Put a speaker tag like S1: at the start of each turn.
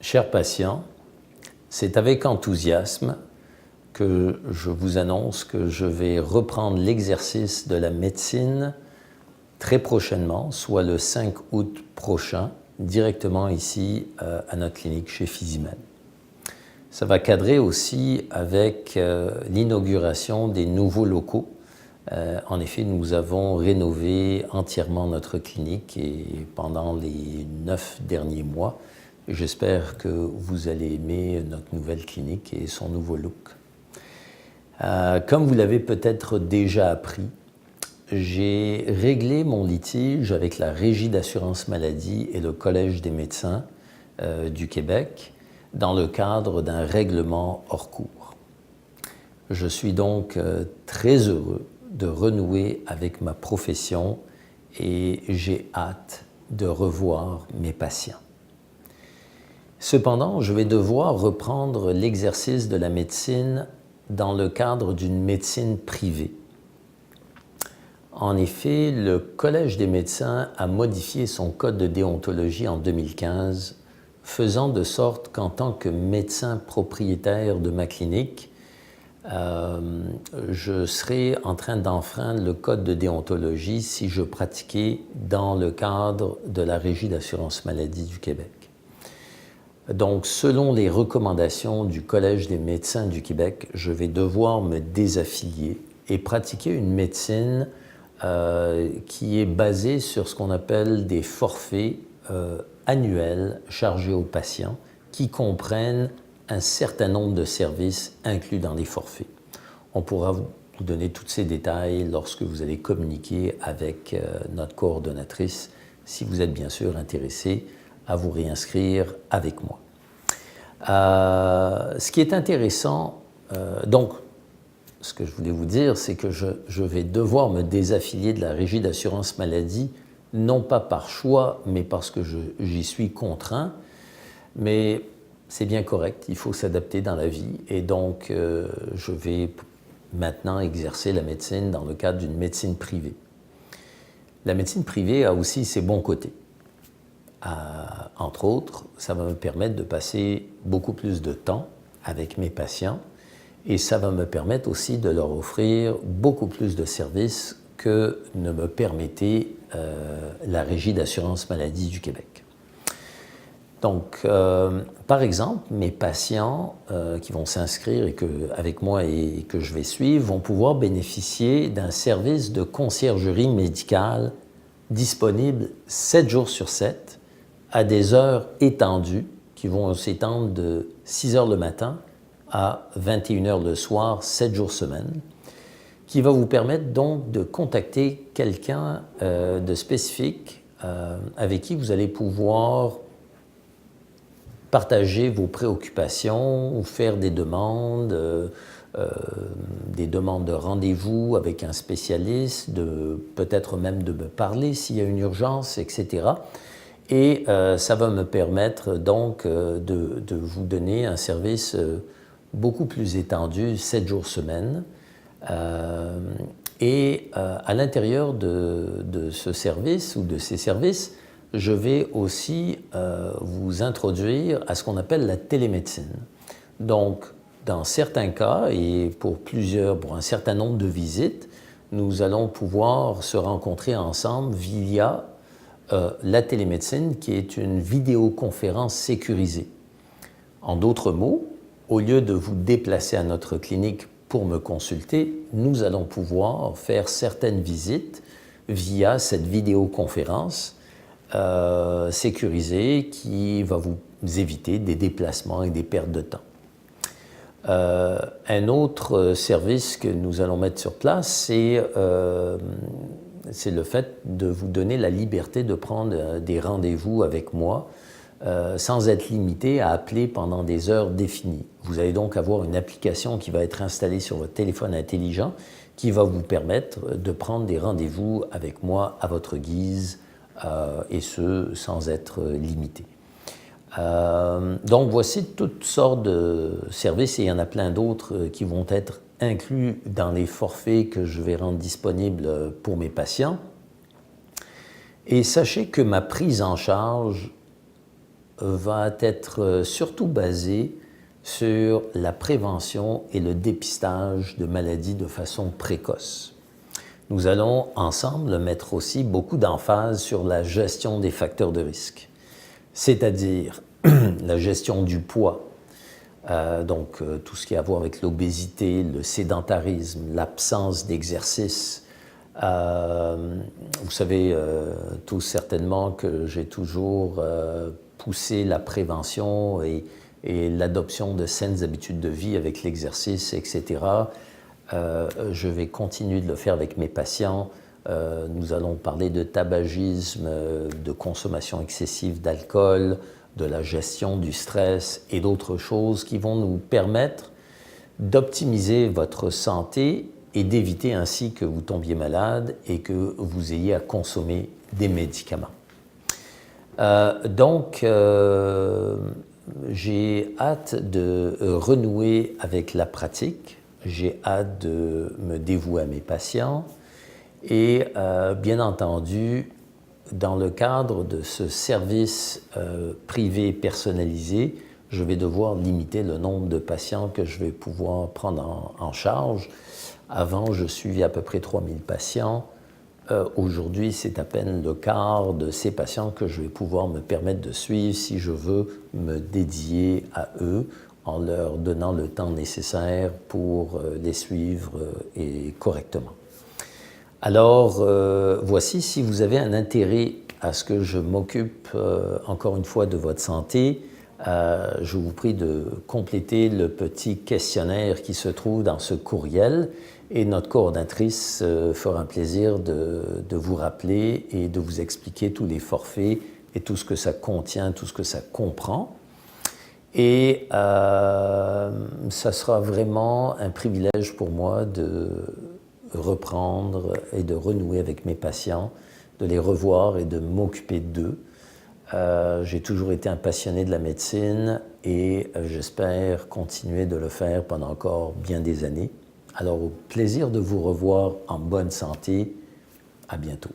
S1: Chers patients, c'est avec enthousiasme que je vous annonce que je vais reprendre l'exercice de la médecine très prochainement, soit le 5 août prochain, directement ici à notre clinique chez Physimed. Ça va cadrer aussi avec l'inauguration des nouveaux locaux. En effet, nous avons rénové entièrement notre clinique et pendant les 9 derniers mois, j'espère que vous allez aimer notre nouvelle clinique et son nouveau look. Comme vous l'avez peut-être déjà appris, j'ai réglé mon litige avec la Régie d'assurance maladie et le Collège des médecins du Québec dans le cadre d'un règlement hors cours. Je suis donc très heureux de renouer avec ma profession et j'ai hâte de revoir mes patients. Cependant, je vais devoir reprendre l'exercice de la médecine dans le cadre d'une médecine privée. En effet, le Collège des médecins a modifié son code de déontologie en 2015, faisant de sorte qu'en tant que médecin propriétaire de ma clinique, je serais en train d'enfreindre le code de déontologie si je pratiquais dans le cadre de la Régie d'assurance maladie du Québec. Donc, selon les recommandations du Collège des médecins du Québec, je vais devoir me désaffilier et pratiquer une médecine qui est basée sur ce qu'on appelle des forfaits annuels chargés aux patients qui comprennent un certain nombre de services inclus dans les forfaits. On pourra vous donner tous ces détails lorsque vous allez communiquer avec notre coordonnatrice si vous êtes bien sûr intéressé à vous réinscrire avec moi. Ce qui est intéressant, donc, ce que je voulais vous dire, c'est que je vais devoir me désaffilier de la Régie d'assurance maladie, non pas par choix, mais parce que j'y suis contraint, mais c'est bien correct, il faut s'adapter dans la vie, et donc je vais maintenant exercer la médecine dans le cadre d'une médecine privée. La médecine privée a aussi ses bons côtés. Entre autres, ça va me permettre de passer beaucoup plus de temps avec mes patients et ça va me permettre aussi de leur offrir beaucoup plus de services que ne me permettait la Régie d'assurance maladie du Québec. Donc, par exemple, mes patients qui vont s'inscrire avec moi et que je vais suivre vont pouvoir bénéficier d'un service de conciergerie médicale disponible 7 jours sur 7 à des heures étendues qui vont s'étendre de 6 heures le matin à 21 heures le soir, 7 jours semaine, qui va vous permettre donc de contacter quelqu'un de spécifique avec qui vous allez pouvoir partager vos préoccupations ou faire des demandes de rendez-vous avec un spécialiste, peut-être même de me parler s'il y a une urgence, etc. Et ça va me permettre donc de vous donner un service beaucoup plus étendu, 7 jours semaine. À l'intérieur de ce service ou de ces services, je vais aussi vous introduire à ce qu'on appelle la télémédecine. Donc, dans certains cas et pour un certain nombre de visites, nous allons pouvoir se rencontrer ensemble via la télémédecine qui est une vidéoconférence sécurisée. En d'autres mots, au lieu de vous déplacer à notre clinique pour me consulter, nous allons pouvoir faire certaines visites via cette vidéoconférence sécurisée qui va vous éviter des déplacements et des pertes de temps. Un autre service que nous allons mettre sur place, c'est le fait de vous donner la liberté de prendre des rendez-vous avec moi sans être limité à appeler pendant des heures définies. Vous allez donc avoir une application qui va être installée sur votre téléphone intelligent qui va vous permettre de prendre des rendez-vous avec moi à votre guise et ce, sans être limité. Donc voici toutes sortes de services et il y en a plein d'autres qui vont être inclus dans les forfaits que je vais rendre disponibles pour mes patients. Et sachez que ma prise en charge va être surtout basé sur la prévention et le dépistage de maladies de façon précoce. Nous allons ensemble mettre aussi beaucoup d'emphase sur la gestion des facteurs de risque, c'est-à-dire la gestion du poids, donc tout ce qui a à voir avec l'obésité, le sédentarisme, l'absence d'exercice. Vous savez tous certainement que j'ai toujours poussé la prévention et l'adoption de saines habitudes de vie avec l'exercice, etc. Je vais continuer de le faire avec mes patients. Nous allons parler de tabagisme, de consommation excessive d'alcool, de la gestion du stress et d'autres choses qui vont nous permettre d'optimiser votre santé et d'éviter ainsi que vous tombiez malade et que vous ayez à consommer des médicaments. J'ai hâte de renouer avec la pratique, j'ai hâte de me dévouer à mes patients et bien entendu, dans le cadre de ce service privé personnalisé, je vais devoir limiter le nombre de patients que je vais pouvoir prendre en charge. Avant, je suivais à peu près 3000 patients. Aujourd'hui, c'est à peine le quart de ces patients que je vais pouvoir me permettre de suivre si je veux me dédier à eux en leur donnant le temps nécessaire pour les suivre et correctement. Alors, voici, si vous avez un intérêt à ce que je m'occupe encore une fois de votre santé, je vous prie de compléter le petit questionnaire qui se trouve dans ce courriel et notre coordinatrice fera un plaisir de vous rappeler et de vous expliquer tous les forfaits et tout ce que ça contient, tout ce que ça comprend. Et ça sera vraiment un privilège pour moi de reprendre et de renouer avec mes patients, de les revoir et de m'occuper d'eux. J'ai toujours été un passionné de la médecine et j'espère continuer de le faire pendant encore bien des années. Alors, au plaisir de vous revoir en bonne santé. À bientôt.